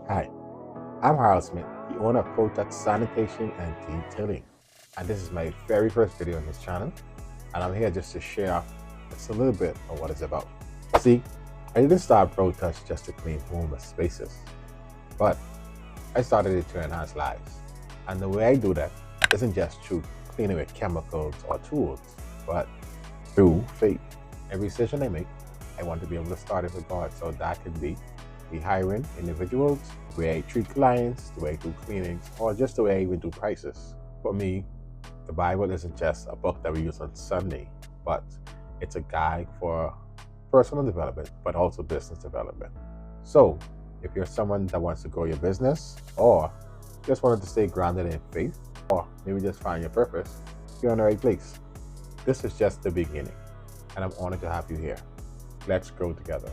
Hi, I'm Harold Smith, the owner of ProTouch Sanitation and Detailing, and this is my very first video on this channel, and I'm here just to share just a little bit of what it's about. See, I didn't start ProTouch just to clean homeless spaces, but I started it to enhance lives. And the way I do that isn't just through cleaning with chemicals or tools, but through faith. Every decision I make, I want to be able to start it with God, so that could be hiring individuals, the way I treat clients, the way I do cleanings, or just the way I even do prices. For me, the Bible isn't just a book that we use on Sunday, but it's a guide for personal development, but also business development. So, if you're someone that wants to grow your business, or just wanted to stay grounded in faith, or maybe just find your purpose, you're in the right place. This is just the beginning, and I'm honored to have you here. Let's grow together.